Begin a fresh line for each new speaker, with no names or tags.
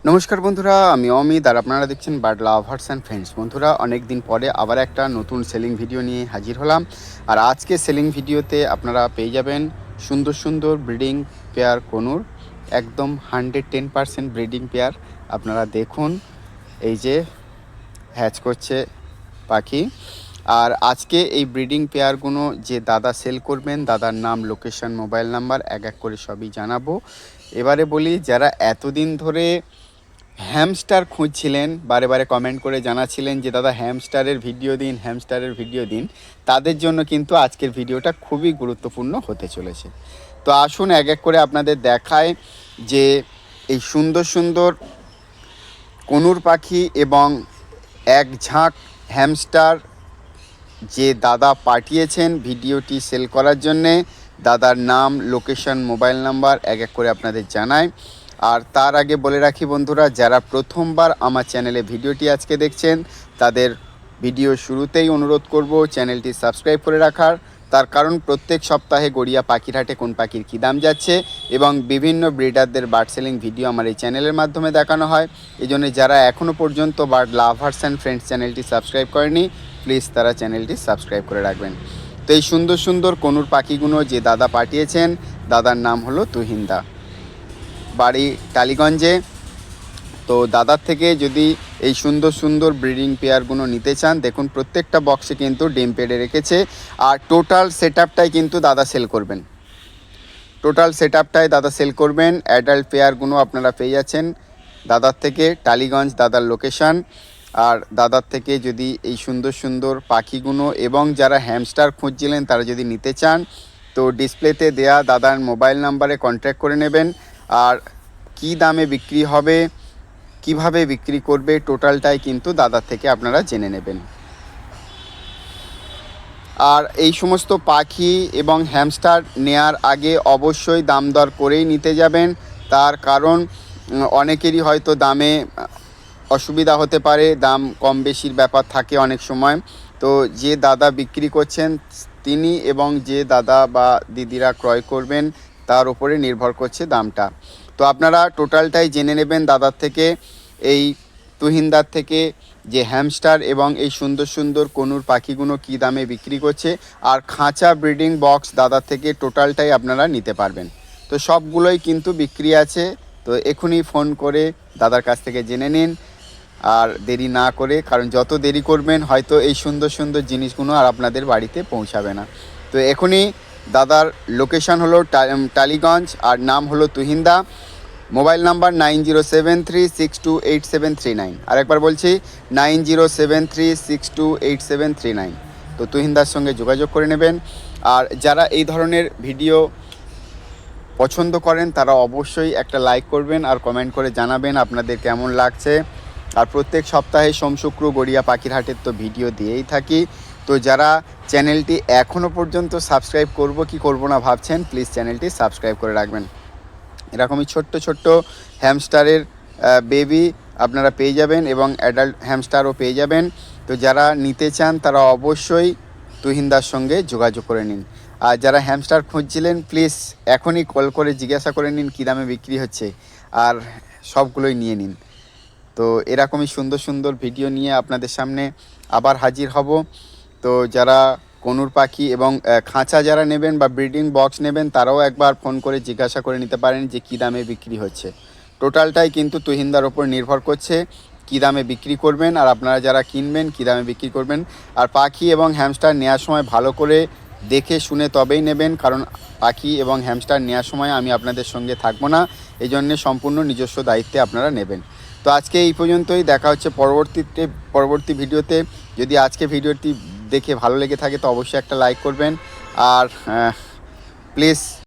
নমস্কার বন্ধুরা, আমি অমিত আর আপনারা দেখছেন বার্ড লাভার্স অ্যান্ড ফ্রেন্ডস। বন্ধুরা, অনেক দিন পরে আবার একটা নতুন সেলিং ভিডিও নিয়ে হাজির হলাম। আর আজকে সেলিং ভিডিওতে আপনারা পেয়ে যাবেন সুন্দর সুন্দর ব্রিডিং পেয়ার কনুর, একদম 110% ব্রিডিং পেয়ার। আপনারা দেখুন, এই যে হ্যাচ করছে পাখি। আর আজকে এই ব্রিডিং পেয়ারগুলো যে দাদা সেল করবেন, দাদার নাম, লোকেশন, মোবাইল নাম্বার এক এক করে সবই জানাবো। এবারে বলি, যারা এতদিন ধরে হ্যামস্টার খুঁজছিলেন, বারে বারে কমেন্ট করে জানাচ্ছিলেন যে দাদা হ্যামস্টারের ভিডিও দিন, হ্যামস্টারের ভিডিও দিন, তাদের জন্য কিন্তু আজকের ভিডিওটা খুবই গুরুত্বপূর্ণ হতে চলেছে। তো আসুন এক এক করে আপনাদের দেখায় যে এই সুন্দর সুন্দর কনুর পাখি এবং এক ঝাঁক হ্যামস্টার যে দাদা পাঠিয়েছেন ভিডিওটি সেল করার জন্যে, দাদার নাম, লোকেশন, মোবাইল নাম্বার এক এক করে আপনাদের জানাই। আর তার আগে বলে রাখি বন্ধুরা, যারা প্রথমবার আমার চ্যানেলে ভিডিওটি আজকে দেখছেন, তাদের ভিডিও শুরুতেই অনুরোধ করব চ্যানেলটি সাবস্ক্রাইব করে রাখার। তার কারণ প্রত্যেক সপ্তাহে গড়িয়া পাখির হাটে কোন পাখির কী দাম যাচ্ছে এবং বিভিন্ন ব্রিডারদের বার্ড সেলিং ভিডিও আমার এই চ্যানেলের মাধ্যমে দেখানো হয়। এই জন্য যারা এখনও পর্যন্ত বার্ড লাভার্স অ্যান্ড ফ্রেন্ডস চ্যানেলটি সাবস্ক্রাইব করেনি, প্লিজ তারা চ্যানেলটি সাবস্ক্রাইব করে রাখবেন। তো এই সুন্দর সুন্দর কনুর পাখিগুলো যে দাদা পাঠিয়েছেন, দাদার নাম হলো তুহিনদা, বাড়ি টালিগঞ্জে। তো দাদার থেকে যদি এই সুন্দর সুন্দর ব্রিডিং পেয়ারগুলো নিতে চান, দেখুন প্রত্যেকটা বক্সে কিন্তু ডিম পেড়ে রেখেছে। আর টোটাল সেট আপটাই কিন্তু দাদা সেল করবেন, দাদা সেল করবেন। অ্যাডাল্ট পেয়ারগুলো আপনারা পেয়ে যাচ্ছেন দাদার থেকে, টালিগঞ্জ দাদার লোকেশান। আর দাদার থেকে যদি এই সুন্দর সুন্দর পাখিগুলো এবং যারা হ্যামস্টার খুঁজছিলেন তারা যদি নিতে চান, তো ডিসপ্লেতে দেয়া দাদার মোবাইল নাম্বারে কন্ট্যাক্ট করে নেবেন। আর কি দামে বিক্রি হবে, কিভাবে বিক্রি করবে, টোটালটাই কিন্তু দাদার থেকে আপনারা জেনে নেবেন। আর এই সমস্ত পাখি এবং হ্যামস্টার নেয়ার আগে অবশ্যই দাম দর করেই নিতে যাবেন। তার কারণ অনেকেরই হয়তো দামে অসুবিধা হতে পারে, দাম কম বেশির ব্যাপার থাকে অনেক সময়। তো যে দাদা বিক্রি করছেন তিনি এবং যে দাদা বা দিদিরা ক্রয় করবেন তার উপরে নির্ভর করছে দামটা। তো আপনারা টোটালটাই জেনে নেবেন দাদার থেকে, এই তুহিনদার থেকে, যে হ্যামস্টার এবং এই সুন্দর সুন্দর কনুর পাখিগুলো কী দামে বিক্রি করছে। আর খাঁচা ব্রিডিং বক্স দাদার থেকে টোটালটাই আপনারা নিতে পারবেন। তো সবগুলোই কিন্তু বিক্রি আছে। তো এখনই ফোন করে দাদার কাছ থেকে জেনে নিন, আর দেরি না করে, কারণ যত দেরি করবেন হয়তো এই সুন্দর সুন্দর জিনিসগুলো আর আপনাদের বাড়িতে পৌঁছাবে না। তো এখনই দাদার লোকেশান হলো টালিগঞ্জ, আর নাম হলো তুহিনদা। Mobile number 9073628739। আরেকবার বলছি, 9073628739। তো তুহিনদার সঙ্গে যোগাযোগ করে নেবেন। আর যারা এই ধরনের ভিডিও পছন্দ করেন তারা অবশ্যই একটা লাইক করবেন আর কমেন্ট করে জানাবেন আপনাদের কেমন লাগছে। আর প্রত্যেক সপ্তাহে সোম শুক্র গড়িয়া পাখির হাটের তো ভিডিও দিয়েই থাকি। তো যারা চ্যানেলটি এখনও পর্যন্ত সাবস্ক্রাইব করব কি করব না ভাবছেন, প্লিজ চ্যানেলটি সাবস্ক্রাইব করে রাখবেন। এরকমই ছোট্ট ছোট্ট হ্যামস্টারের বেবি আপনারা পেয়ে যাবেন এবং অ্যাডাল্ট হ্যামস্টারও পেয়ে যাবেন। তো যারা নিতে চান তারা অবশ্যই তুহিনদার সঙ্গে যোগাযোগ করে নিন। আর যারা হ্যামস্টার খুঁজছিলেন, প্লিজ এখনই কল করে জিজ্ঞাসা করে নিন কী দামে বিক্রি হচ্ছে, আর সবগুলোই নিয়ে নিন। তো এরকমই সুন্দর সুন্দর ভিডিও নিয়ে আপনাদের সামনে আবার হাজির হব। তো যারা কনুর পাখি এবং খাঁচা যারা নেবেন বা ব্রিডিং বক্স নেবেন, তারাও একবার ফোন করে জিজ্ঞাসা করে নিতে পারেন যে কী দামে বিক্রি হচ্ছে। টোটালটাই কিন্তু তুহিনদার ওপর নির্ভর করছে কী দামে বিক্রি করবেন, আর আপনারা যারা কিনবেন কী দামে বিক্রি করবেন। আর পাখি এবং হ্যামস্টার নেওয়ার সময় ভালো করে দেখে শুনে তবেই নেবেন, কারণ পাখি এবং হ্যামস্টার নেওয়ার সময় আমি আপনাদের সঙ্গে থাকবো না, এই জন্যে সম্পূর্ণ নিজস্ব দায়িত্বে আপনারা নেবেন। তো আজকে এই পর্যন্তই, দেখা হচ্ছে পরবর্তী ভিডিওতে। যদি আজকে ভিডিওটি দেখে ভালো লেগে থাকে তো অবশ্যই একটা লাইক করবেন। আর প্লিজ